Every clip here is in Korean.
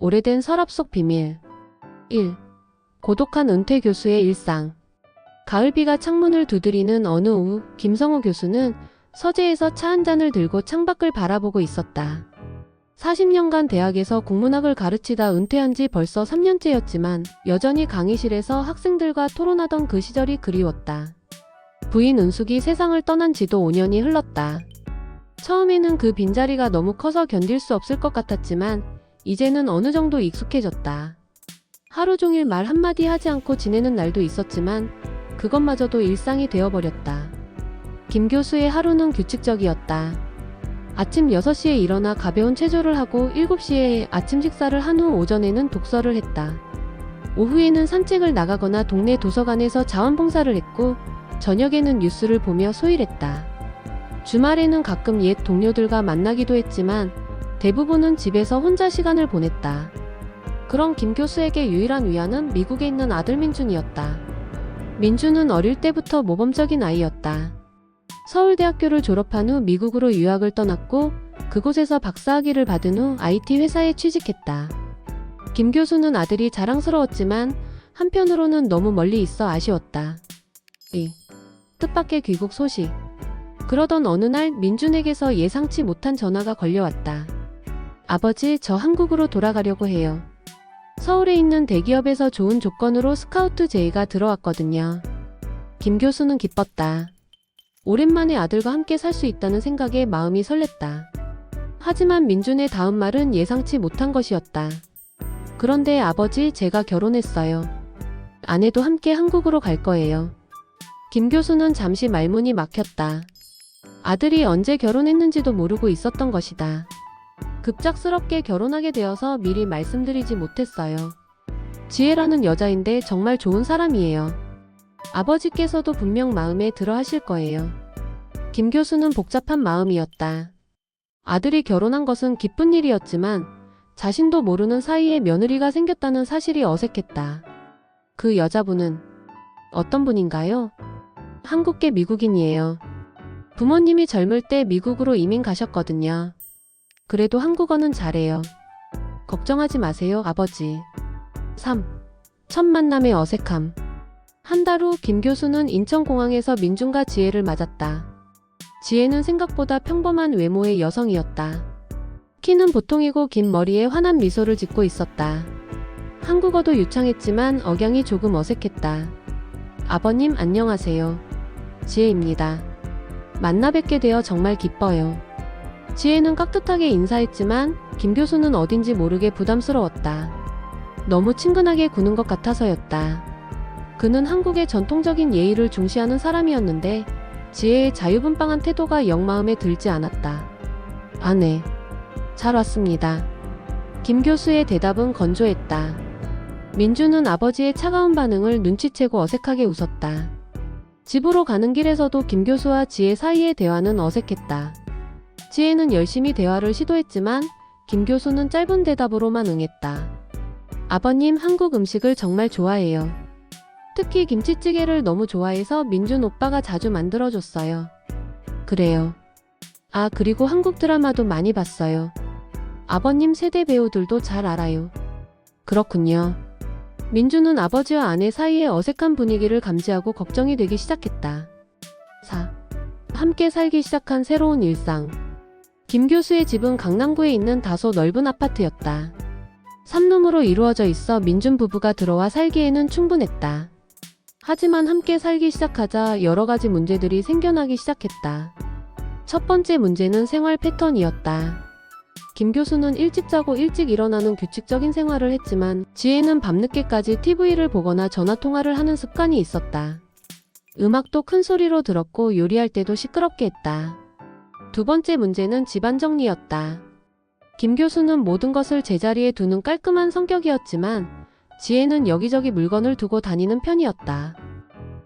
오래된 서랍 속 비밀. 1. 고독한 은퇴 교수의 일상. 가을비가 창문을 두드리는 어느 오후, 김성우 교수는 서재에서 차 한 잔을 들고 창밖을 바라보고 있었다. 40년간 대학에서 국문학을 가르치다 은퇴한 지 벌써 3년째였지만 여전히 강의실에서 학생들과 토론하던 그 시절이 그리웠다. 부인 은숙이 세상을 떠난 지도 5년이 흘렀다. 처음에는 그 빈자리가 너무 커서 견딜 수 없을 것 같았지만 이제는 어느 정도 익숙해졌다. 하루 종일 말 한마디 하지 않고 지내는 날도 있었지만 그것마저도 일상이 되어버렸다. 김 교수의 하루는 규칙적이었다. 아침 6시에 일어나 가벼운 체조를 하고 7시에 아침 식사를 한 후 오전에는 독서를 했다. 오후에는 산책을 나가거나 동네 도서관에서 자원봉사를 했고 저녁에는 뉴스를 보며 소일했다. 주말에는 가끔 옛 동료들과 만나기도 했지만 대부분은 집에서 혼자 시간을 보냈다. 그런 김 교수에게 유일한 위안은 미국에 있는 아들 민준이었다. 민준은 어릴 때부터 모범적인 아이였다. 서울대학교를 졸업한 후 미국으로 유학을 떠났고 그곳에서 박사학위를 받은 후 IT 회사에 취직했다. 김 교수는 아들이 자랑스러웠지만 한편으로는 너무 멀리 있어 아쉬웠다. 2. 뜻밖의 귀국 소식. 그러던 어느 날 민준에게서 예상치 못한 전화가 걸려왔다. 아버지, 저 한국으로 돌아가려고 해요. 서울에 있는 대기업에서 좋은 조건으로 스카우트 제의가 들어왔거든요. 김 교수는 기뻤다. 오랜만에 아들과 함께 살 수 있다는 생각에 마음이 설렜다. 하지만 민준의 다음 말은 예상치 못한 것이었다. 그런데 아버지, 제가 결혼했어요. 아내도 함께 한국으로 갈 거예요. 김 교수는 잠시 말문이 막혔다. 아들이 언제 결혼했는지도 모르고 있었던 것이다. 급작스럽게 결혼하게 되어서 미리 말씀드리지 못했어요. 지혜라는 여자인데 정말 좋은 사람이에요. 아버지께서도 분명 마음에 들어 하실 거예요. 김 교수는 복잡한 마음이었다. 아들이 결혼한 것은 기쁜 일이었지만 자신도 모르는 사이에 며느리가 생겼다는 사실이 어색했다. 그 여자분은 어떤 분인가요? 한국계 미국인이에요. 부모님이 젊을 때 미국으로 이민 가셨거든요. 그래도 한국어는 잘해요. 걱정하지 마세요, 아버지. 3. 첫 만남의 어색함. 한 달 후 김 교수는 인천공항에서 민준과 지혜를 맞았다. 지혜는 생각보다 평범한 외모의 여성이었다. 키는 보통이고 긴 머리에 환한 미소를 짓고 있었다. 한국어도 유창했지만 억양이 조금 어색했다. 아버님 안녕하세요. 지혜입니다. 만나 뵙게 되어 정말 기뻐요. 지혜는 깍듯하게 인사했지만 김 교수는 어딘지 모르게 부담스러웠다. 너무 친근하게 구는 것 같아서였다. 그는 한국의 전통적인 예의를 중시하는 사람이었는데 지혜의 자유분방한 태도가 영 마음에 들지 않았다. 아, 네. 잘 왔습니다. 김 교수의 대답은 건조했다. 민준은 아버지의 차가운 반응을 눈치채고 어색하게 웃었다. 집으로 가는 길에서도 김 교수와 지혜 사이의 대화는 어색했다. 지혜는 열심히 대화를 시도했지만 김 교수는 짧은 대답으로만 응했다. 아버님, 한국 음식을 정말 좋아해요. 특히 김치찌개를 너무 좋아해서 민준 오빠가 자주 만들어줬어요. 그래요. 아, 그리고 한국 드라마도 많이 봤어요. 아버님 세대 배우들도 잘 알아요. 그렇군요. 민준은 아버지와 아내 사이의 어색한 분위기를 감지하고 걱정이 되기 시작했다. 4. 함께 살기 시작한 새로운 일상. 김 교수의 집은 강남구에 있는 다소 넓은 아파트였다. 3룸으로 이루어져 있어 민준 부부가 들어와 살기에는 충분했다. 하지만 함께 살기 시작하자 여러 가지 문제들이 생겨나기 시작했다. 첫 번째 문제는 생활 패턴이었다. 김 교수는 일찍 자고 일찍 일어나는 규칙적인 생활을 했지만 지혜는 밤늦게까지 TV를 보거나 전화통화를 하는 습관이 있었다. 음악도 큰 소리로 들었고 요리할 때도 시끄럽게 했다. 두 번째 문제는 집안 정리였다. 김 교수는 모든 것을 제자리에 두는 깔끔한 성격이었지만 지혜는 여기저기 물건을 두고 다니는 편이었다.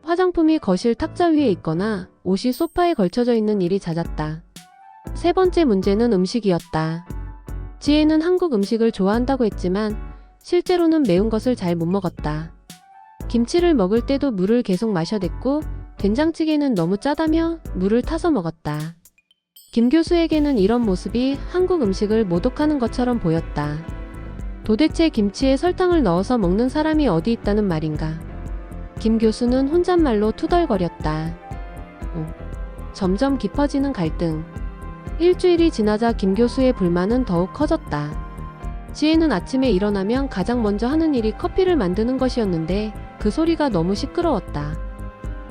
화장품이 거실 탁자 위에 있거나 옷이 소파에 걸쳐져 있는 일이 잦았다. 세 번째 문제는 음식이었다. 지혜는 한국 음식을 좋아한다고 했지만 실제로는 매운 것을 잘 못 먹었다. 김치를 먹을 때도 물을 계속 마셔댔고 된장찌개는 너무 짜다며 물을 타서 먹었다. 김 교수에게는 이런 모습이 한국 음식을 모독하는 것처럼 보였다. 도대체 김치에 설탕을 넣어서 먹는 사람이 어디 있다는 말인가. 김 교수는 혼잣말로 투덜거렸다. 점점 깊어지는 갈등. 일주일이 지나자 김 교수의 불만은 더욱 커졌다. 지혜는 아침에 일어나면 가장 먼저 하는 일이 커피를 만드는 것이었는데 그 소리가 너무 시끄러웠다.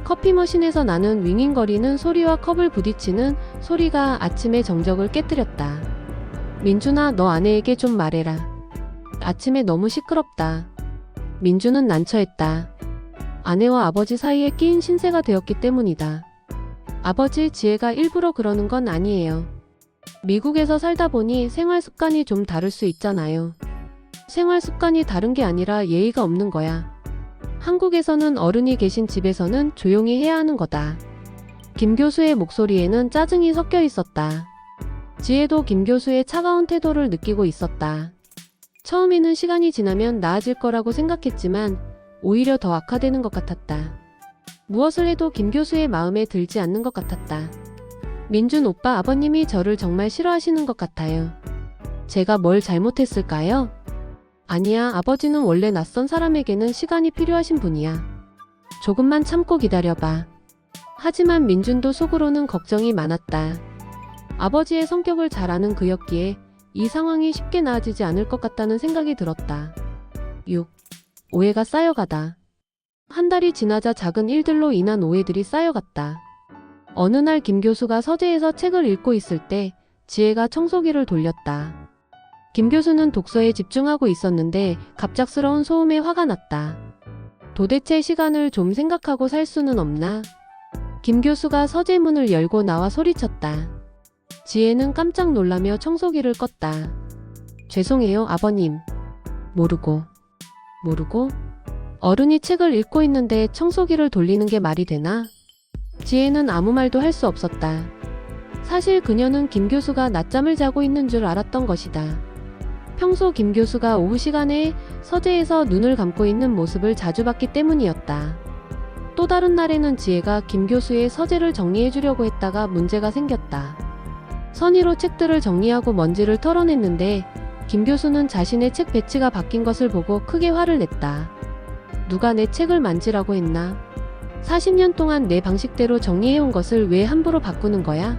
커피 머신에서 나는 윙윙거리는 소리와 컵을 부딪히는 소리가 아침의 정적을 깨뜨렸다. 민준아, 너 아내에게 좀 말해라. 아침에 너무 시끄럽다. 민준은 난처했다. 아내와 아버지 사이에 끼인 신세가 되었기 때문이다. 아버지, 지혜가 일부러 그러는 건 아니에요. 미국에서 살다 보니 생활 습관이 좀 다를 수 있잖아요. 생활 습관이 다른 게 아니라 예의가 없는 거야. 한국에서는 어른이 계신 집에서는 조용히 해야 하는 거다. 김 교수의 목소리에는 짜증이 섞여 있었다. 지혜도 김 교수의 차가운 태도를 느끼고 있었다. 처음에는 시간이 지나면 나아질 거라고 생각했지만 오히려 더 악화되는 것 같았다. 무엇을 해도 김 교수의 마음에 들지 않는 것 같았다. 민준 오빠, 아버님이 저를 정말 싫어하시는 것 같아요. 제가 뭘 잘못했을까요? 아니야, 아버지는 원래 낯선 사람에게는 시간이 필요하신 분이야. 조금만 참고 기다려봐. 하지만 민준도 속으로는 걱정이 많았다. 아버지의 성격을 잘 아는 그였기에 이 상황이 쉽게 나아지지 않을 것 같다는 생각이 들었다. 6. 오해가 쌓여가다. 한 달이 지나자 작은 일들로 인한 오해들이 쌓여갔다. 어느 날 김 교수가 서재에서 책을 읽고 있을 때 지혜가 청소기를 돌렸다. 김 교수는 독서에 집중하고 있었는데 갑작스러운 소음에 화가 났다. 도대체 시간을 좀 생각하고 살 수는 없나? 김 교수가 서재 문을 열고 나와 소리쳤다. 지혜는 깜짝 놀라며 청소기를 껐다. 죄송해요, 아버님. 모르고? 어른이 책을 읽고 있는데 청소기를 돌리는 게 말이 되나? 지혜는 아무 말도 할 수 없었다. 사실 그녀는 김 교수가 낮잠을 자고 있는 줄 알았던 것이다. 평소 김 교수가 오후 시간에 서재에서 눈을 감고 있는 모습을 자주 봤기 때문이었다. 또 다른 날에는 지혜가 김 교수의 서재를 정리해 주려고 했다가 문제가 생겼다. 선의로 책들을 정리하고 먼지를 털어냈는데 김 교수는 자신의 책 배치가 바뀐 것을 보고 크게 화를 냈다. 누가 내 책을 만지라고 했나? 40년 동안 내 방식대로 정리해온 것을 왜 함부로 바꾸는 거야?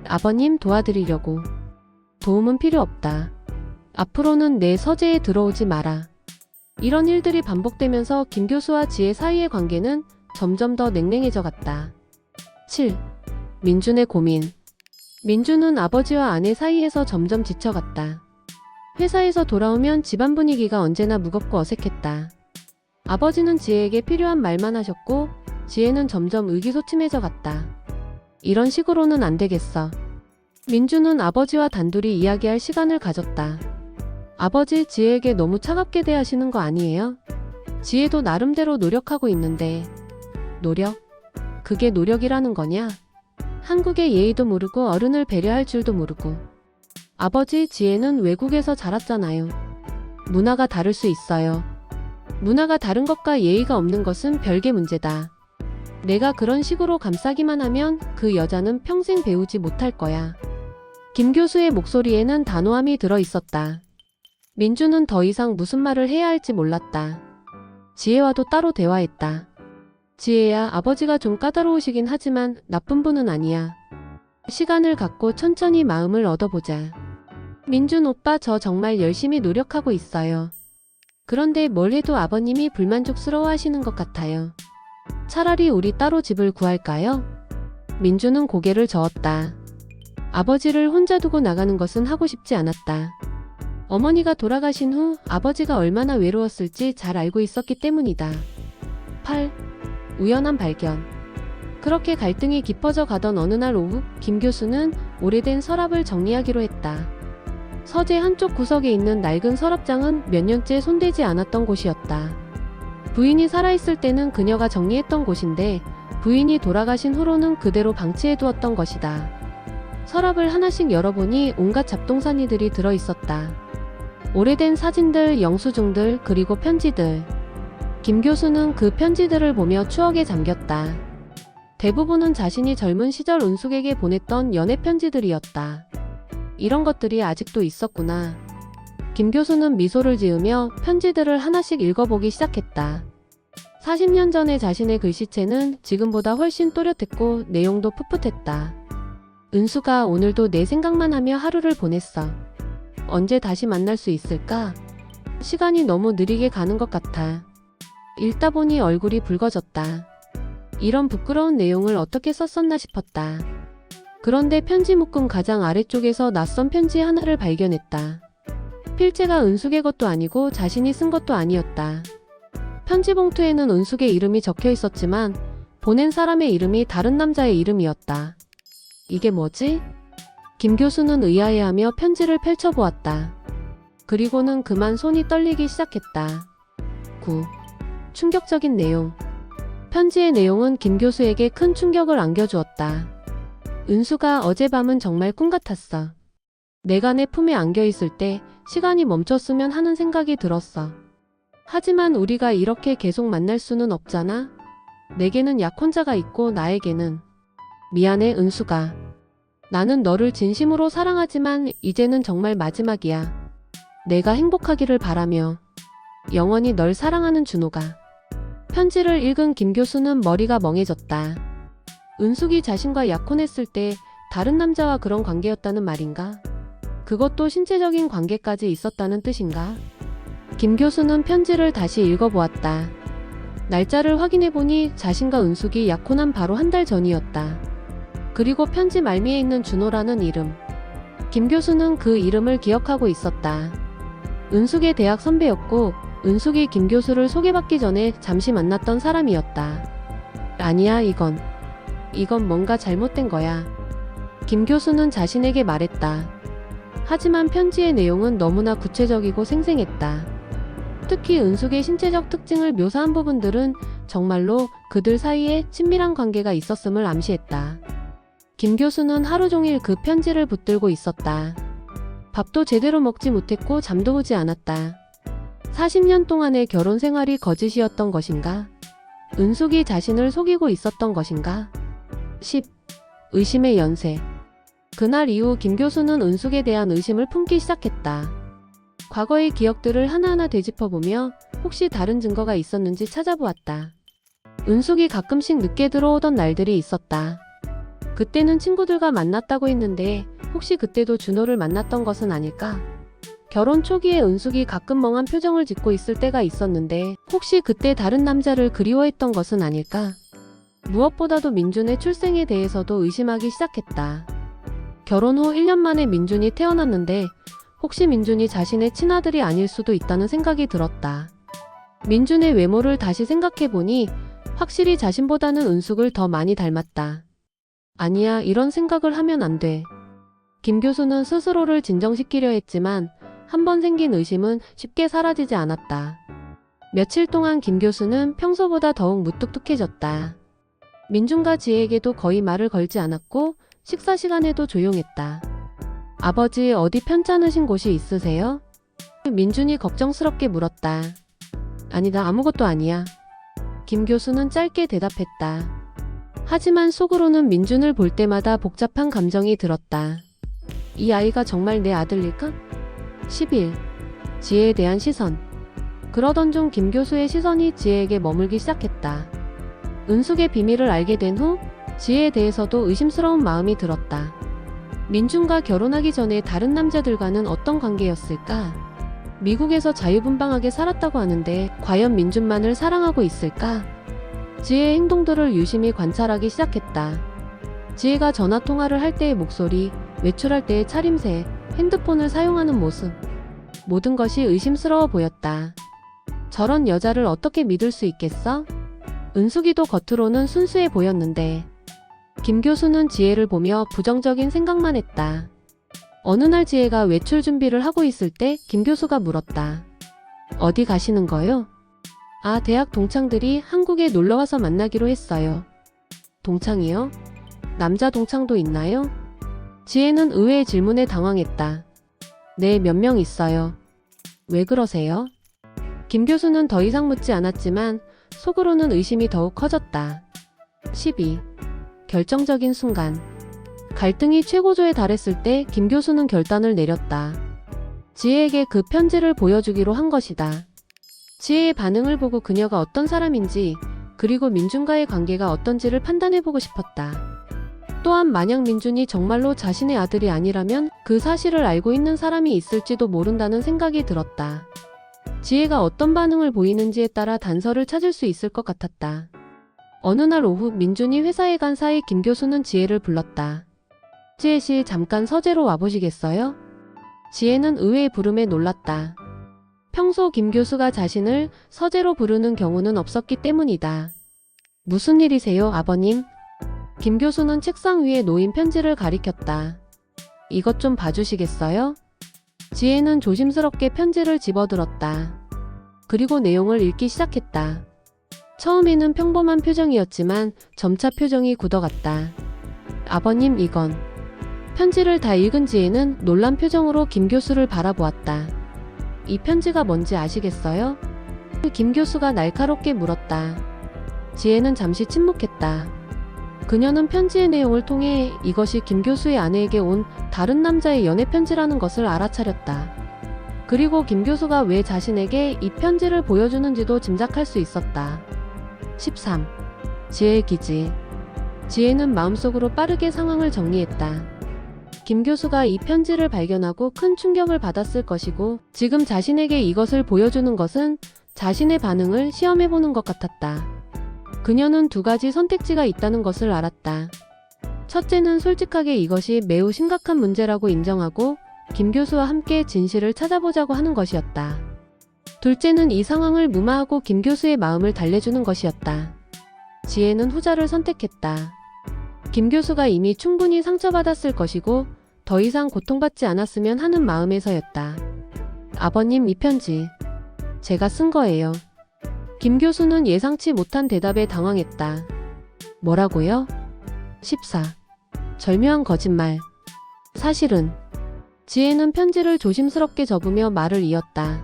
아버님, 도와드리려고. 도움은 필요 없다. 앞으로는 내 서재에 들어오지 마라. 이런 일들이 반복되면서 김 교수와 지혜 사이의 관계는 점점 더 냉랭해져 갔다. 7. 민준의 고민. 민준은 아버지와 아내 사이에서 점점 지쳐갔다. 회사에서 돌아오면 집안 분위기가 언제나 무겁고 어색했다. 아버지는 지혜에게 필요한 말만 하셨고 지혜는 점점 의기소침해져 갔다. 이런 식으로는 안 되겠어. 민준은 아버지와 단둘이 이야기할 시간을 가졌다. 아버지, 지혜에게 너무 차갑게 대하시는 거 아니에요? 지혜도 나름대로 노력하고 있는데. 노력? 그게 노력이라는 거냐? 한국의 예의도 모르고 어른을 배려할 줄도 모르고. 아버지, 지혜는 외국에서 자랐잖아요. 문화가 다를 수 있어요. 문화가 다른 것과 예의가 없는 것은 별개 문제다. 내가 그런 식으로 감싸기만 하면 그 여자는 평생 배우지 못할 거야. 김 교수의 목소리에는 단호함이 들어 있었다. 민주는 더 이상 무슨 말을 해야 할지 몰랐다. 지혜와도 따로 대화했다. 지혜야, 아버지가 좀 까다로우시긴 하지만 나쁜 분은 아니야. 시간을 갖고 천천히 마음을 얻어보자. 민준 오빠, 저 정말 열심히 노력하고 있어요. 그런데 뭘 해도 아버님이 불만족스러워 하시는 것 같아요. 차라리 우리 따로 집을 구할까요? 민주는 고개를 저었다. 아버지를 혼자 두고 나가는 것은 하고 싶지 않았다. 어머니가 돌아가신 후 아버지가 얼마나 외로웠을지 잘 알고 있었기 때문이다. 8. 우연한 발견. 그렇게 갈등이 깊어져 가던 어느 날 오후, 김 교수는 오래된 서랍을 정리하기로 했다. 서재 한쪽 구석에 있는 낡은 서랍장은 몇 년째 손대지 않았던 곳이었다. 부인이 살아있을 때는 그녀가 정리했던 곳인데 부인이 돌아가신 후로는 그대로 방치해두었던 것이다. 서랍을 하나씩 열어보니 온갖 잡동사니들이 들어있었다. 오래된 사진들, 영수증들, 그리고 편지들. 김 교수는 그 편지들을 보며 추억에 잠겼다. 대부분은 자신이 젊은 시절 은숙에게 보냈던 연애 편지들이었다. 이런 것들이 아직도 있었구나. 김 교수는 미소를 지으며 편지들을 하나씩 읽어보기 시작했다. 40년 전의 자신의 글씨체는 지금보다 훨씬 또렷했고 내용도 풋풋했다. 은수가 오늘도 내 생각만 하며 하루를 보냈어. 언제 다시 만날 수 있을까? 시간이 너무 느리게 가는 것 같아. 읽다 보니 얼굴이 붉어졌다. 이런 부끄러운 내용을 어떻게 썼었나 싶었다. 그런데 편지 묶음 가장 아래쪽에서 낯선 편지 하나를 발견했다. 필체가 은숙의 것도 아니고 자신이 쓴 것도 아니었다. 편지 봉투에는 은숙의 이름이 적혀 있었지만 보낸 사람의 이름이 다른 남자의 이름이었다. 이게 뭐지? 김 교수는 의아해하며 편지를 펼쳐보았다. 그리고는 그만 손이 떨리기 시작했다. 9. 충격적인 내용. 편지의 내용은 김 교수에게 큰 충격을 안겨주었다. 은수가 어젯밤은 정말 꿈 같았어. 내가 내 품에 안겨있을 때 시간이 멈췄으면 하는 생각이 들었어. 하지만 우리가 이렇게 계속 만날 수는 없잖아. 내게는 약혼자가 있고 나에게는. 미안해 은수가. 나는 너를 진심으로 사랑하지만 이제는 정말 마지막이야. 내가 행복하기를 바라며. 영원히 널 사랑하는 준호가. 편지를 읽은 김 교수는 머리가 멍해졌다. 은숙이 자신과 약혼했을 때 다른 남자와 그런 관계였다는 말인가? 그것도 신체적인 관계까지 있었다는 뜻인가? 김 교수는 편지를 다시 읽어보았다. 날짜를 확인해보니 자신과 은숙이 약혼한 바로 한 달 전이었다. 그리고 편지 말미에 있는 준호라는 이름. 김 교수는 그 이름을 기억하고 있었다. 은숙의 대학 선배였고 은숙이 김 교수를 소개받기 전에 잠시 만났던 사람이었다. 아니야, 이건 뭔가 잘못된 거야. 김 교수는 자신에게 말했다. 하지만 편지의 내용은 너무나 구체적이고 생생했다. 특히 은숙의 신체적 특징을 묘사한 부분들은 정말로 그들 사이에 친밀한 관계가 있었음을 암시했다. 김 교수는 하루 종일 그 편지를 붙들고 있었다. 밥도 제대로 먹지 못했고 잠도 오지 않았다. 40년 동안의 결혼 생활이 거짓이었던 것인가? 은숙이 자신을 속이고 있었던 것인가? 10. 의심의 연쇄. 그날 이후 김 교수는 은숙에 대한 의심을 품기 시작했다. 과거의 기억들을 하나하나 되짚어보며 혹시 다른 증거가 있었는지 찾아보았다. 은숙이 가끔씩 늦게 들어오던 날들이 있었다. 그때는 친구들과 만났다고 했는데 혹시 그때도 준호를 만났던 것은 아닐까? 결혼 초기에 은숙이 가끔 멍한 표정을 짓고 있을 때가 있었는데 혹시 그때 다른 남자를 그리워했던 것은 아닐까? 무엇보다도 민준의 출생에 대해서도 의심하기 시작했다. 결혼 후 1년 만에 민준이 태어났는데 혹시 민준이 자신의 친아들이 아닐 수도 있다는 생각이 들었다. 민준의 외모를 다시 생각해보니 확실히 자신보다는 은숙을 더 많이 닮았다. 아니야, 이런 생각을 하면 안 돼. 김 교수는 스스로를 진정시키려 했지만 한 번 생긴 의심은 쉽게 사라지지 않았다. 며칠 동안 김 교수는 평소보다 더욱 무뚝뚝해졌다. 민준과 지혜에게도 거의 말을 걸지 않았고 식사 시간에도 조용했다. 아버지, 어디 편찮으신 곳이 있으세요? 민준이 걱정스럽게 물었다. 아니다, 아무것도 아니야. 김 교수는 짧게 대답했다. 하지만 속으로는 민준을 볼 때마다 복잡한 감정이 들었다. 이 아이가 정말 내 아들일까? 11. 지혜에 대한 시선. 그러던 중 김 교수의 시선이 지혜에게 머물기 시작했다. 은숙의 비밀을 알게 된 후 지혜에 대해서도 의심스러운 마음이 들었다. 민준과 결혼하기 전에 다른 남자들과는 어떤 관계였을까? 미국에서 자유분방하게 살았다고 하는데 과연 민준만을 사랑하고 있을까? 지혜의 행동들을 유심히 관찰하기 시작했다. 지혜가 전화통화를 할 때의 목소리, 외출할 때의 차림새, 핸드폰을 사용하는 모습. 모든 것이 의심스러워 보였다. 저런 여자를 어떻게 믿을 수 있겠어? 은숙이도 겉으로는 순수해 보였는데 김 교수는 지혜를 보며 부정적인 생각만 했다. 어느 날 지혜가 외출 준비를 하고 있을 때 김 교수가 물었다. 어디 가시는 거요? 아, 대학 동창들이 한국에 놀러와서 만나기로 했어요. 동창이요? 남자 동창도 있나요? 지혜는 의외의 질문에 당황했다. 네, 몇 명 있어요. 왜 그러세요? 김 교수는 더 이상 묻지 않았지만 속으로는 의심이 더욱 커졌다. 12. 결정적인 순간. 갈등이 최고조에 달했을 때 김 교수는 결단을 내렸다. 지혜에게 그 편지를 보여주기로 한 것이다. 지혜의 반응을 보고 그녀가 어떤 사람인지, 그리고 민준과의 관계가 어떤지를 판단해보고 싶었다. 또한 만약 민준이 정말로 자신의 아들이 아니라면 그 사실을 알고 있는 사람이 있을지도 모른다는 생각이 들었다. 지혜가 어떤 반응을 보이는지에 따라 단서를 찾을 수 있을 것 같았다. 어느 날 오후 민준이 회사에 간 사이 김 교수는 지혜를 불렀다. 지혜 씨, 잠깐 서재로 와보시겠어요? 지혜는 의외의 부름에 놀랐다. 평소 김 교수가 자신을 서재로 부르는 경우는 없었기 때문이다. 무슨 일이세요, 아버님? 김 교수는 책상 위에 놓인 편지를 가리켰다. 이것 좀 봐주시겠어요? 지혜는 조심스럽게 편지를 집어들었다. 그리고 내용을 읽기 시작했다. 처음에는 평범한 표정이었지만 점차 표정이 굳어갔다. 아버님, 이건... 편지를 다 읽은 지혜는 놀란 표정으로 김 교수를 바라보았다. 이 편지가 뭔지 아시겠어요? 김 교수가 날카롭게 물었다. 지혜는 잠시 침묵했다. 그녀는 편지의 내용을 통해 이것이 김 교수의 아내에게 온 다른 남자의 연애 편지라는 것을 알아차렸다. 그리고 김 교수가 왜 자신에게 이 편지를 보여주는지도 짐작할 수 있었다. 13. 지혜의 기지. 지혜는 마음속으로 빠르게 상황을 정리했다. 김 교수가 이 편지를 발견하고 큰 충격을 받았을 것이고 지금 자신에게 이것을 보여주는 것은 자신의 반응을 시험해보는 것 같았다. 그녀는 두 가지 선택지가 있다는 것을 알았다. 첫째는 솔직하게 이것이 매우 심각한 문제라고 인정하고 김 교수와 함께 진실을 찾아보자고 하는 것이었다. 둘째는 이 상황을 무마하고 김 교수의 마음을 달래주는 것이었다. 지혜는 후자를 선택했다. 김 교수가 이미 충분히 상처받았을 것이고 더 이상 고통받지 않았으면 하는 마음에서였다. 아버님, 이 편지 제가 쓴 거예요. 김 교수는 예상치 못한 대답에 당황했다. 뭐라고요? 14. 절묘한 거짓말. 사실은. 지혜는 편지를 조심스럽게 접으며 말을 이었다.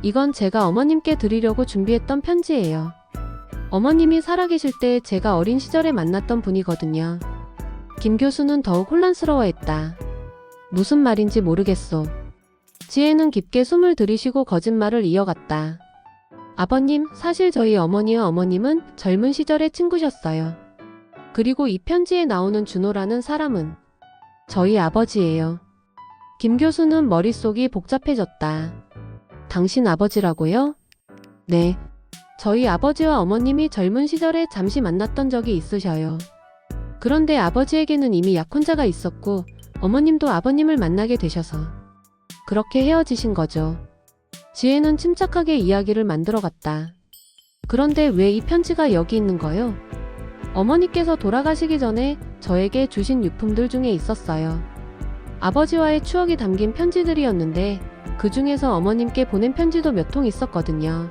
이건 제가 어머님께 드리려고 준비했던 편지예요. 어머님이 살아계실 때 제가 어린 시절에 만났던 분이거든요. 김 교수는 더욱 혼란스러워했다. 무슨 말인지 모르겠소. 지혜는 깊게 숨을 들이쉬고 거짓말을 이어갔다. 아버님, 사실 저희 어머니와 어머님은 젊은 시절의 친구셨어요. 그리고 이 편지에 나오는 준호라는 사람은 저희 아버지예요. 김 교수는 머릿속이 복잡해졌다. 당신 아버지라고요? 네. 저희 아버지와 어머님이 젊은 시절에 잠시 만났던 적이 있으셔요. 그런데 아버지에게는 이미 약혼자가 있었고 어머님도 아버님을 만나게 되셔서 그렇게 헤어지신 거죠. 지혜는 침착하게 이야기를 만들어갔다. 그런데 왜 이 편지가 여기 있는 거요? 어머니께서 돌아가시기 전에 저에게 주신 유품들 중에 있었어요. 아버지와의 추억이 담긴 편지들이었는데 그 중에서 어머님께 보낸 편지도 몇 통 있었거든요.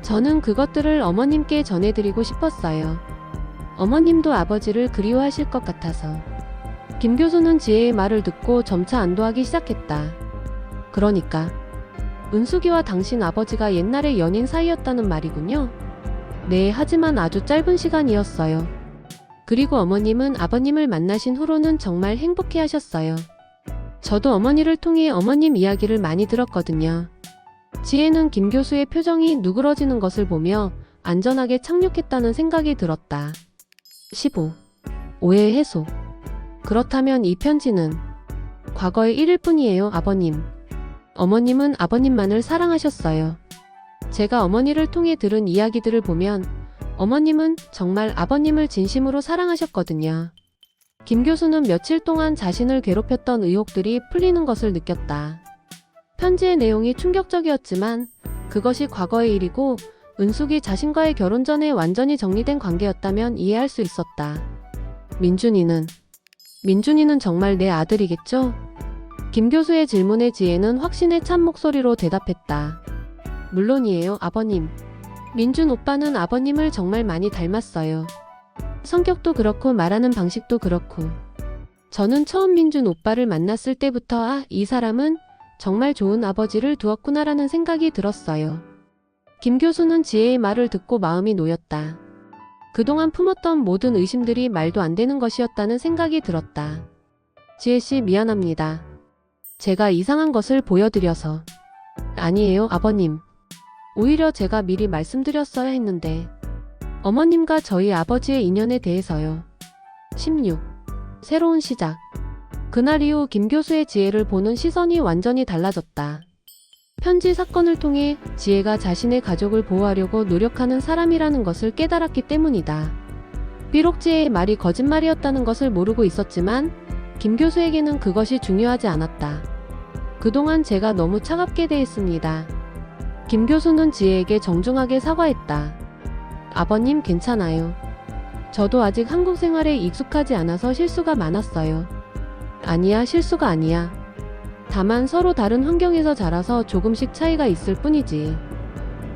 저는 그것들을 어머님께 전해드리고 싶었어요. 어머님도 아버지를 그리워하실 것 같아서. 김 교수는 지혜의 말을 듣고 점차 안도하기 시작했다. 그러니까 은숙이와 당신 아버지가 옛날에 연인 사이였다는 말이군요. 네, 하지만 아주 짧은 시간이었어요. 그리고 어머님은 아버님을 만나신 후로는 정말 행복해 하셨어요. 저도 어머니를 통해 어머님 이야기를 많이 들었거든요. 지혜는 김 교수의 표정이 누그러지는 것을 보며 안전하게 착륙했다는 생각이 들었다. 15. 오해 해소. 그렇다면 이 편지는 과거의 일일 뿐이에요, 아버님. 어머님은 아버님만을 사랑하셨어요. 제가 어머니를 통해 들은 이야기들을 보면 어머님은 정말 아버님을 진심으로 사랑하셨거든요. 김 교수는 며칠 동안 자신을 괴롭혔던 의혹들이 풀리는 것을 느꼈다. 편지의 내용이 충격적이었지만 그것이 과거의 일이고 은숙이 자신과의 결혼 전에 완전히 정리된 관계였다면 이해할 수 있었다. 민준이는 정말 내 아들이겠죠? 김 교수의 질문에 지혜는 확신에 찬 목소리로 대답했다. 물론이에요, 아버님. 민준 오빠는 아버님을 정말 많이 닮았어요. 성격도 그렇고 말하는 방식도 그렇고. 저는 처음 민준 오빠를 만났을 때부터 이 사람은 정말 좋은 아버지를 두었구나라는 생각이 들었어요. 김 교수는 지혜의 말을 듣고 마음이 놓였다. 그동안 품었던 모든 의심들이 말도 안 되는 것이었다는 생각이 들었다. 지혜 씨, 미안합니다. 제가 이상한 것을 보여드려서. 아니에요, 아버님. 오히려 제가 미리 말씀드렸어야 했는데. 어머님과 저희 아버지의 인연에 대해서요. 16. 새로운 시작. 그날 이후 김 교수의 지혜를 보는 시선이 완전히 달라졌다. 편지 사건을 통해 지혜가 자신의 가족을 보호하려고 노력하는 사람이라는 것을 깨달았기 때문이다. 비록 지혜의 말이 거짓말이었다는 것을 모르고 있었지만 김 교수에게는 그것이 중요하지 않았다. 그동안 제가 너무 차갑게 대했습니다. 김 교수는 지혜에게 정중하게 사과했다. 아버님, 괜찮아요. 저도 아직 한국 생활에 익숙하지 않아서 실수가 많았어요. 아니야, 실수가 아니야. 다만 서로 다른 환경에서 자라서 조금씩 차이가 있을 뿐이지.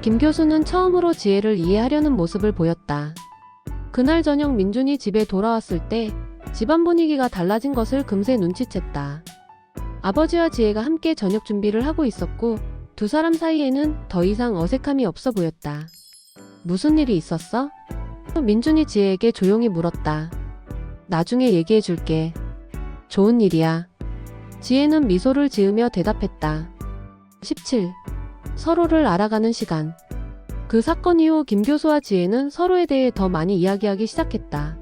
김 교수는 처음으로 지혜를 이해하려는 모습을 보였다. 그날 저녁 민준이 집에 돌아왔을 때 집안 분위기가 달라진 것을 금세 눈치챘다. 아버지와 지혜가 함께 저녁 준비를 하고 있었고 두 사람 사이에는 더 이상 어색함이 없어 보였다. 무슨 일이 있었어? 민준이 지혜에게 조용히 물었다. 나중에 얘기해 줄게. 좋은 일이야. 지혜는 미소를 지으며 대답했다. 17. 서로를 알아가는 시간. 그 사건 이후 김 교수와 지혜는 서로에 대해 더 많이 이야기하기 시작했다.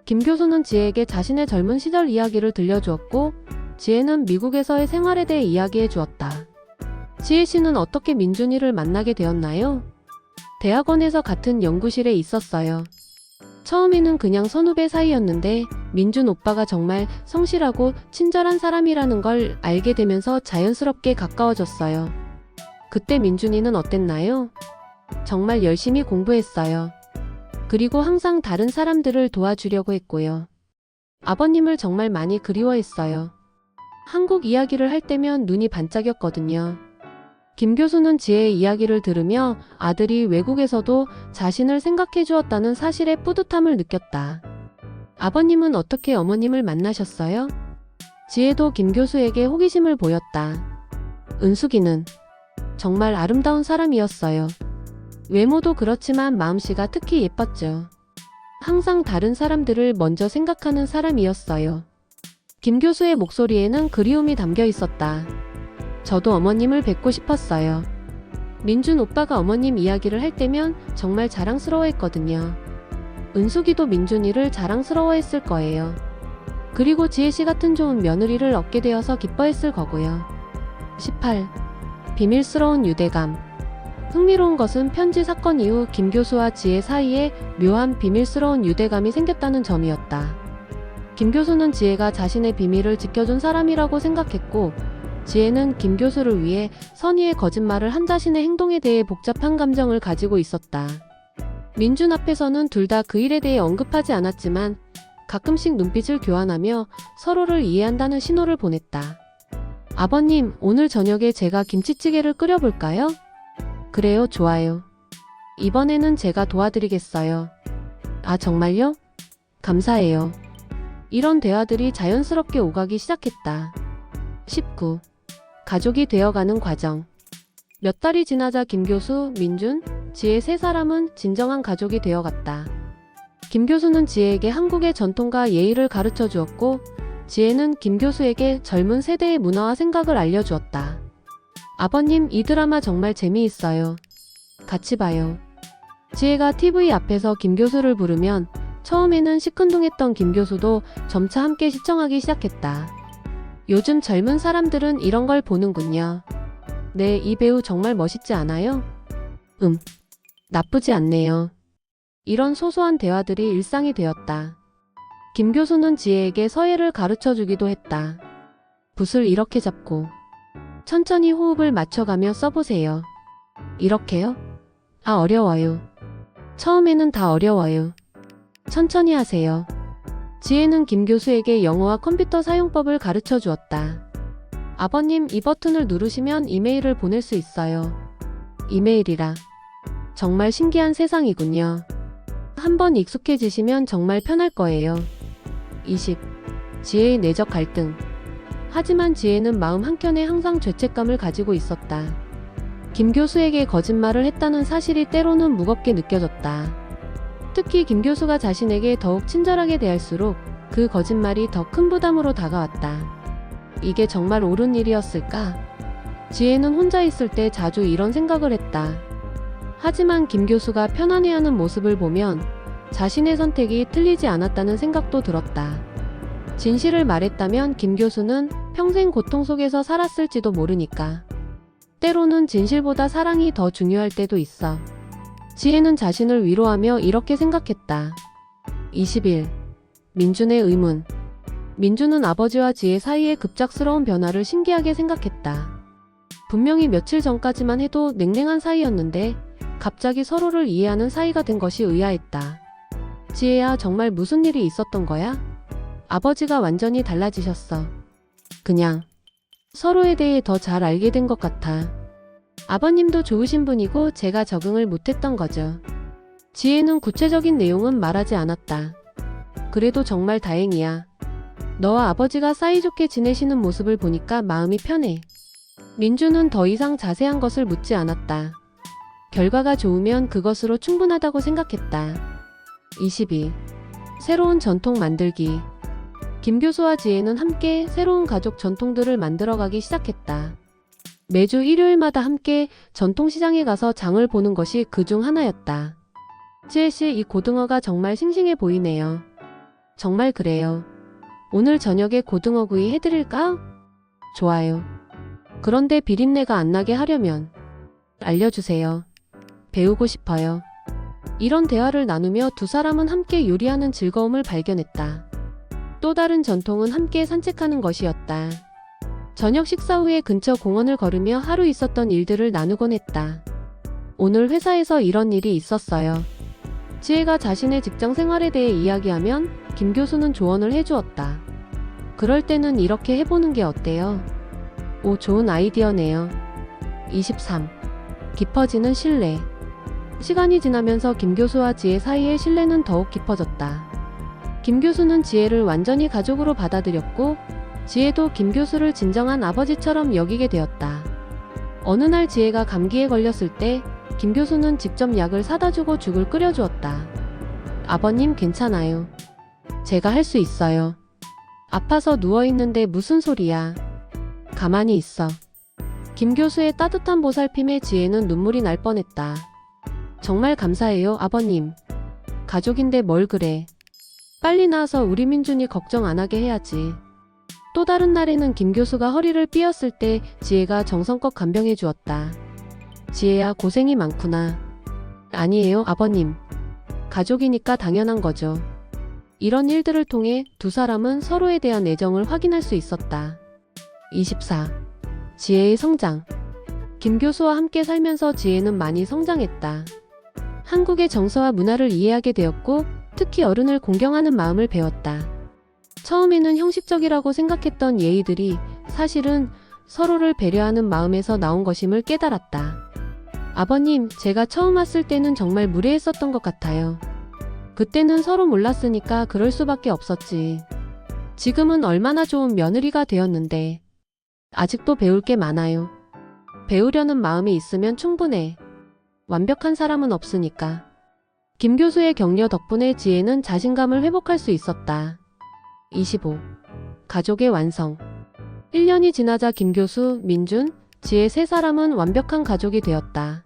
김 교수는 지혜에게 자신의 젊은 시절 이야기를 들려주었고 지혜는 미국에서의 생활에 대해 이야기해 주었다. 지혜 씨는 어떻게 민준이를 만나게 되었나요? 대학원에서 같은 연구실에 있었어요. 처음에는 그냥 선후배 사이였는데 민준 오빠가 정말 성실하고 친절한 사람이라는 걸 알게 되면서 자연스럽게 가까워졌어요. 그때 민준이는 어땠나요? 정말 열심히 공부했어요. 그리고 항상 다른 사람들을 도와주려고 했고요. 아버님을 정말 많이 그리워했어요. 한국 이야기를 할 때면 눈이 반짝였거든요. 김 교수는 지혜의 이야기를 들으며 아들이 외국에서도 자신을 생각해 주었다는 사실에 뿌듯함을 느꼈다. 아버님은 어떻게 어머님을 만나셨어요? 지혜도 김 교수에게 호기심을 보였다. 은숙이는 정말 아름다운 사람이었어요. 외모도 그렇지만 마음씨가 특히 예뻤죠. 항상 다른 사람들을 먼저 생각하는 사람이었어요. 김 교수의 목소리에는 그리움이 담겨 있었다. 저도 어머님을 뵙고 싶었어요. 민준 오빠가 어머님 이야기를 할 때면 정말 자랑스러워했거든요. 은숙이도 민준이를 자랑스러워했을 거예요. 그리고 지혜씨 같은 좋은 며느리를 얻게 되어서 기뻐했을 거고요. 18. 비밀스러운 유대감. 흥미로운 것은 편지 사건 이후 김 교수와 지혜 사이에 묘한 비밀스러운 유대감이 생겼다는 점이었다. 김 교수는 지혜가 자신의 비밀을 지켜준 사람이라고 생각했고 지혜는 김 교수를 위해 선의의 거짓말을 한 자신의 행동에 대해 복잡한 감정을 가지고 있었다. 민준 앞에서는 둘 다 그 일에 대해 언급하지 않았지만 가끔씩 눈빛을 교환하며 서로를 이해한다는 신호를 보냈다. 아버님, 오늘 저녁에 제가 김치찌개를 끓여볼까요? 그래요, 좋아요. 이번에는 제가 도와드리겠어요. 아, 정말요? 감사해요. 이런 대화들이 자연스럽게 오가기 시작했다. 19. 가족이 되어가는 과정. 몇 달이 지나자 김 교수, 민준, 지혜 세 사람은 진정한 가족이 되어갔다. 김 교수는 지혜에게 한국의 전통과 예의를 가르쳐 주었고 지혜는 김 교수에게 젊은 세대의 문화와 생각을 알려주었다. 아버님, 이 드라마 정말 재미있어요. 같이 봐요. 지혜가 TV 앞에서 김 교수를 부르면 처음에는 시큰둥했던 김 교수도 점차 함께 시청하기 시작했다. 요즘 젊은 사람들은 이런 걸 보는군요. 네, 이 배우 정말 멋있지 않아요? 나쁘지 않네요. 이런 소소한 대화들이 일상이 되었다. 김 교수는 지혜에게 서예를 가르쳐 주기도 했다. 붓을 이렇게 잡고 천천히 호흡을 맞춰가며 써보세요. 이렇게요? 아, 어려워요. 처음에는 다 어려워요. 천천히 하세요. 지혜는 김 교수에게 영어와 컴퓨터 사용법을 가르쳐 주었다. 아버님, 이 버튼을 누르시면 이메일을 보낼 수 있어요. 이메일이라. 정말 신기한 세상이군요. 한번 익숙해지시면 정말 편할 거예요. 20. 지혜의 내적 갈등. 하지만 지혜는 마음 한켠에 항상 죄책감을 가지고 있었다. 김 교수에게 거짓말을 했다는 사실이 때로는 무겁게 느껴졌다. 특히 김 교수가 자신에게 더욱 친절하게 대할수록 그 거짓말이 더 큰 부담으로 다가왔다. 이게 정말 옳은 일이었을까? 지혜는 혼자 있을 때 자주 이런 생각을 했다. 하지만 김 교수가 편안해하는 모습을 보면 자신의 선택이 틀리지 않았다는 생각도 들었다. 진실을 말했다면 김 교수는 평생 고통 속에서 살았을지도 모르니까. 때로는 진실보다 사랑이 더 중요할 때도 있어. 지혜는 자신을 위로하며 이렇게 생각했다. 21. 민준의 의문. 민준은 아버지와 지혜 사이의 급작스러운 변화를 신기하게 생각했다. 분명히 며칠 전까지만 해도 냉랭한 사이였는데 갑자기 서로를 이해하는 사이가 된 것이 의아했다. 지혜야, 정말 무슨 일이 있었던 거야? 아버지가 완전히 달라지셨어. 그냥 서로에 대해 더 잘 알게 된 것 같아. 아버님도 좋으신 분이고 제가 적응을 못했던 거죠. 지혜는 구체적인 내용은 말하지 않았다. 그래도 정말 다행이야. 너와 아버지가 사이좋게 지내시는 모습을 보니까 마음이 편해. 민주는 더 이상 자세한 것을 묻지 않았다. 결과가 좋으면 그것으로 충분하다고 생각했다. 22. 새로운 전통 만들기. 김 교수와 지혜는 함께 새로운 가족 전통들을 만들어가기 시작했다. 매주 일요일마다 함께 전통시장에 가서 장을 보는 것이 그 중 하나였다. 지혜씨, 이 고등어가 정말 싱싱해 보이네요. 정말 그래요. 오늘 저녁에 고등어구이 해드릴까? 좋아요. 그런데 비린내가 안 나게 하려면 알려주세요. 배우고 싶어요. 이런 대화를 나누며 두 사람은 함께 요리하는 즐거움을 발견했다. 또 다른 전통은 함께 산책하는 것이었다. 저녁 식사 후에 근처 공원을 걸으며 하루 있었던 일들을 나누곤 했다. 오늘 회사에서 이런 일이 있었어요. 지혜가 자신의 직장 생활에 대해 이야기하면 김 교수는 조언을 해주었다. 그럴 때는 이렇게 해보는 게 어때요? 오, 좋은 아이디어네요. 23. 깊어지는 신뢰. 시간이 지나면서 김 교수와 지혜 사이의 신뢰는 더욱 깊어졌다. 김 교수는 지혜를 완전히 가족으로 받아들였고 지혜도 김 교수를 진정한 아버지처럼 여기게 되었다. 어느 날 지혜가 감기에 걸렸을 때 김 교수는 직접 약을 사다 주고 죽을 끓여주었다. 아버님, 괜찮아요. 제가 할 수 있어요. 아파서 누워있는데 무슨 소리야. 가만히 있어. 김 교수의 따뜻한 보살핌에 지혜는 눈물이 날 뻔했다. 정말 감사해요, 아버님. 가족인데 뭘 그래. 빨리 나와서 우리 민준이 걱정 안 하게 해야지. 또 다른 날에는 김 교수가 허리를 삐었을 때 지혜가 정성껏 간병해 주었다. 지혜야, 고생이 많구나. 아니에요, 아버님. 가족이니까 당연한 거죠. 이런 일들을 통해 두 사람은 서로에 대한 애정을 확인할 수 있었다. 24. 지혜의 성장. 김 교수와 함께 살면서 지혜는 많이 성장했다. 한국의 정서와 문화를 이해하게 되었고 특히 어른을 공경하는 마음을 배웠다. 처음에는 형식적이라고 생각했던 예의들이 사실은 서로를 배려하는 마음에서 나온 것임을 깨달았다. 아버님, 제가 처음 왔을 때는 정말 무례했었던 것 같아요. 그때는 서로 몰랐으니까 그럴 수밖에 없었지. 지금은 얼마나 좋은 며느리가 되었는데 아직도 배울 게 많아요. 배우려는 마음이 있으면 충분해. 완벽한 사람은 없으니까. 김 교수의 격려 덕분에 지혜는 자신감을 회복할 수 있었다. 25. 가족의 완성. 1년이 지나자 김 교수, 민준, 지혜 세 사람은 완벽한 가족이 되었다.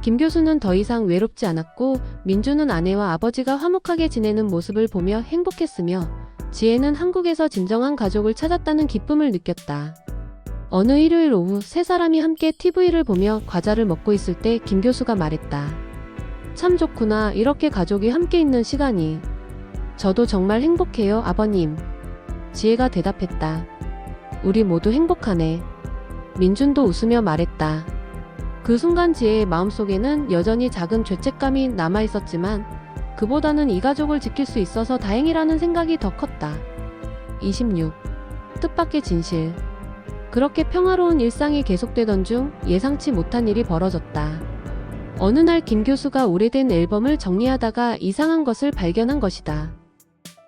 김 교수는 더 이상 외롭지 않았고 민준은 아내와 아버지가 화목하게 지내는 모습을 보며 행복했으며 지혜는 한국에서 진정한 가족을 찾았다는 기쁨을 느꼈다. 어느 일요일 오후 세 사람이 함께 TV를 보며 과자를 먹고 있을 때 김 교수가 말했다. 참 좋구나, 이렇게 가족이 함께 있는 시간이. 저도 정말 행복해요, 아버님. 지혜가 대답했다. 우리 모두 행복하네. 민준도 웃으며 말했다. 그 순간 지혜의 마음속에는 여전히 작은 죄책감이 남아있었지만 그보다는 이 가족을 지킬 수 있어서 다행이라는 생각이 더 컸다. 26. 뜻밖의 진실. 그렇게 평화로운 일상이 계속되던 중 예상치 못한 일이 벌어졌다. 어느 날 김 교수가 오래된 앨범을 정리하다가 이상한 것을 발견한 것이다.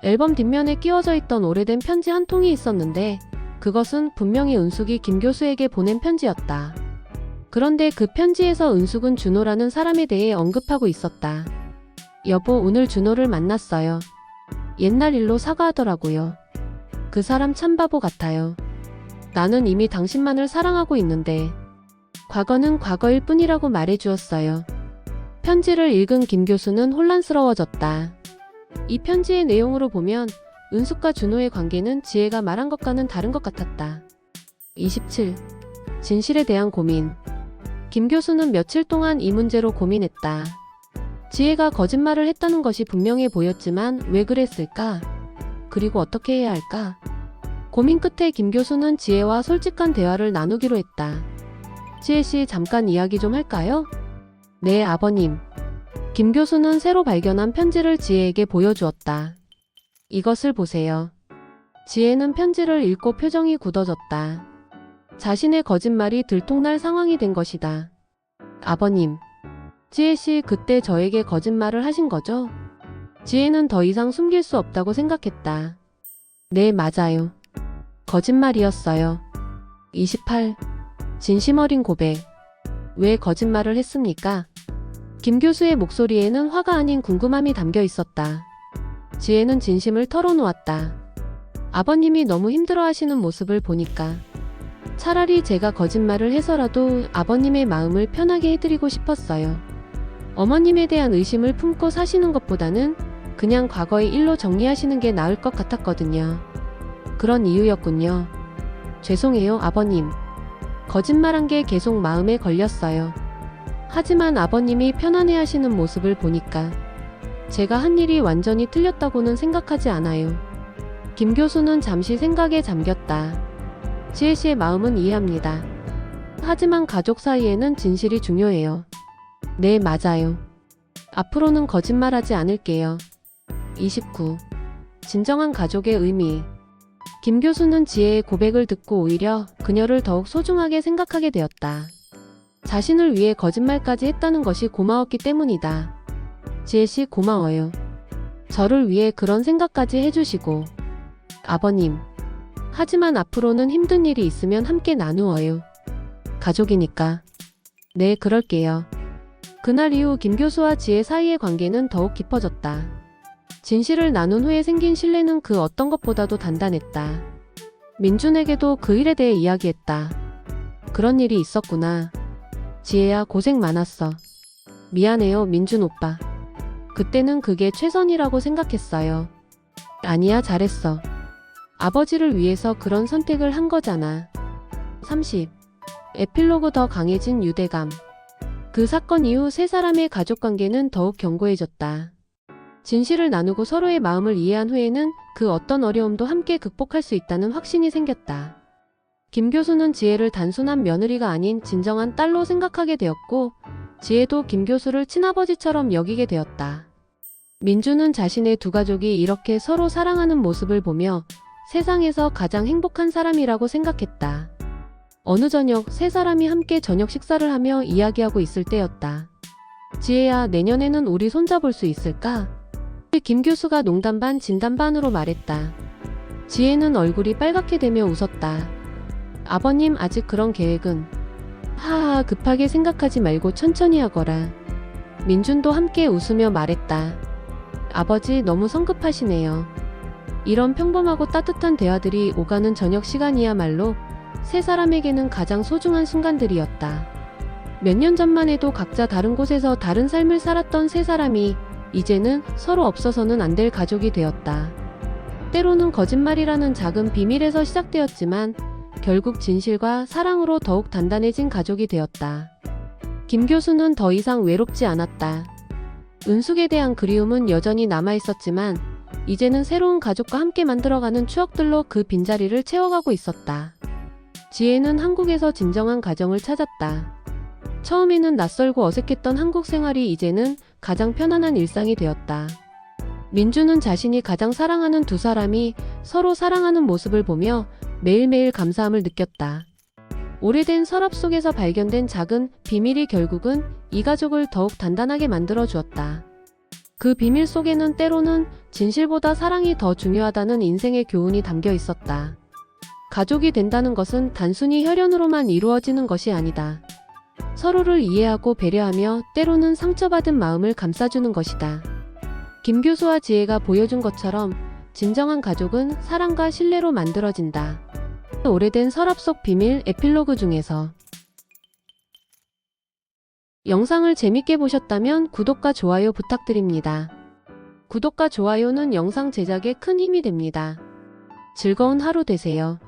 앨범 뒷면에 끼워져 있던 오래된 편지 한 통이 있었는데 그것은 분명히 은숙이 김 교수에게 보낸 편지였다. 그런데 그 편지에서 은숙은 준호라는 사람에 대해 언급하고 있었다. 여보, 오늘 준호를 만났어요. 옛날 일로 사과하더라고요. 그 사람 참 바보 같아요. 나는 이미 당신만을 사랑하고 있는데. 과거는 과거일 뿐이라고 말해주었어요. 편지를 읽은 김 교수는 혼란스러워졌다. 이 편지의 내용으로 보면 은숙과 준호의 관계는 지혜가 말한 것과는 다른 것 같았다. 27. 진실에 대한 고민. 김 교수는 며칠 동안 이 문제로 고민했다. 지혜가 거짓말을 했다는 것이 분명해 보였지만 왜 그랬을까? 그리고 어떻게 해야 할까? 고민 끝에 김 교수는 지혜와 솔직한 대화를 나누기로 했다. 지혜 씨, 잠깐 이야기 좀 할까요? 네, 아버님. 김 교수는 새로 발견한 편지를 지혜에게 보여주었다. 이것을 보세요. 지혜는 편지를 읽고 표정이 굳어졌다. 자신의 거짓말이 들통날 상황이 된 것이다. 아버님, 지혜 씨 그때 저에게 거짓말을 하신 거죠? 지혜는 더 이상 숨길 수 없다고 생각했다. 네, 맞아요. 거짓말이었어요. 28. 진심 어린 고백. 왜 거짓말을 했습니까? 김 교수의 목소리에는 화가 아닌 궁금함이 담겨 있었다. 지혜는 진심을 털어놓았다. 아버님이 너무 힘들어하시는 모습을 보니까 차라리 제가 거짓말을 해서라도 아버님의 마음을 편하게 해드리고 싶었어요. 어머님에 대한 의심을 품고 사시는 것보다는 그냥 과거의 일로 정리하시는 게 나을 것 같았거든요. 그런 이유였군요. 죄송해요, 아버님. 거짓말한 게 계속 마음에 걸렸어요. 하지만 아버님이 편안해하시는 모습을 보니까 제가 한 일이 완전히 틀렸다고는 생각하지 않아요. 김 교수는 잠시 생각에 잠겼다. 지혜 씨의 마음은 이해합니다. 하지만 가족 사이에는 진실이 중요해요. 네, 맞아요. 앞으로는 거짓말하지 않을게요. 29. 진정한 가족의 의미. 김 교수는 지혜의 고백을 듣고 오히려 그녀를 더욱 소중하게 생각하게 되었다. 자신을 위해 거짓말까지 했다는 것이 고마웠기 때문이다. 지혜 씨 고마워요. 저를 위해 그런 생각까지 해주시고. 아버님. 하지만 앞으로는 힘든 일이 있으면 함께 나누어요. 가족이니까. 네, 그럴게요. 그날 이후 김 교수와 지혜 사이의 관계는 더욱 깊어졌다. 진실을 나눈 후에 생긴 신뢰는 그 어떤 것보다도 단단했다. 민준에게도 그 일에 대해 이야기했다. 그런 일이 있었구나. 지혜야, 고생 많았어. 미안해요, 민준 오빠. 그때는 그게 최선이라고 생각했어요. 아니야, 잘했어. 아버지를 위해서 그런 선택을 한 거잖아. 30. 에필로그 더 강해진 유대감. 그 사건 이후 세 사람의 가족관계는 더욱 견고해졌다. 진실을 나누고 서로의 마음을 이해한 후에는 그 어떤 어려움도 함께 극복할 수 있다는 확신이 생겼다. 김 교수는 지혜를 단순한 며느리가 아닌 진정한 딸로 생각하게 되었고, 지혜도 김 교수를 친아버지처럼 여기게 되었다. 민주는 자신의 두 가족이 이렇게 서로 사랑하는 모습을 보며 세상에서 가장 행복한 사람이라고 생각했다. 어느 저녁 세 사람이 함께 저녁 식사를 하며 이야기하고 있을 때였다. 지혜야, 내년에는 우리 손잡을 수 있을까? 김 교수가 농담 반 진담 반으로 말했다. 지혜는 얼굴이 빨갛게 되며 웃었다. 아버님, 아직 그런 계획은. 하하, 급하게 생각하지 말고 천천히 하거라. 민준도 함께 웃으며 말했다. 아버지, 너무 성급하시네요. 이런 평범하고 따뜻한 대화들이 오가는 저녁 시간이야말로 세 사람에게는 가장 소중한 순간들이었다. 몇 년 전만 해도 각자 다른 곳에서 다른 삶을 살았던 세 사람이 이제는 서로 없어서는 안 될 가족이 되었다. 때로는 거짓말이라는 작은 비밀에서 시작되었지만 결국 진실과 사랑으로 더욱 단단해진 가족이 되었다. 김 교수는 더 이상 외롭지 않았다. 은숙에 대한 그리움은 여전히 남아있었지만 이제는 새로운 가족과 함께 만들어가는 추억들로 그 빈자리를 채워가고 있었다. 지혜는 한국에서 진정한 가정을 찾았다. 처음에는 낯설고 어색했던 한국 생활이 이제는 가장 편안한 일상이 되었다. 민주는 자신이 가장 사랑하는 두 사람이 서로 사랑하는 모습을 보며 매일매일 감사함을 느꼈다. 오래된 서랍 속에서 발견된 작은 비밀이 결국은 이 가족을 더욱 단단하게 만들어 주었다. 그 비밀 속에는 때로는 진실보다 사랑이 더 중요하다는 인생의 교훈이 담겨 있었다. 가족이 된다는 것은 단순히 혈연으로만 이루어지는 것이 아니다. 서로를 이해하고 배려하며 때로는 상처받은 마음을 감싸주는 것이다. 김 교수와 지혜가 보여준 것처럼 진정한 가족은 사랑과 신뢰로 만들어진다. 오래된 서랍 속 비밀 에필로그 중에서 영상을 재밌게 보셨다면 구독과 좋아요 부탁드립니다. 구독과 좋아요는 영상 제작에 큰 힘이 됩니다. 즐거운 하루 되세요.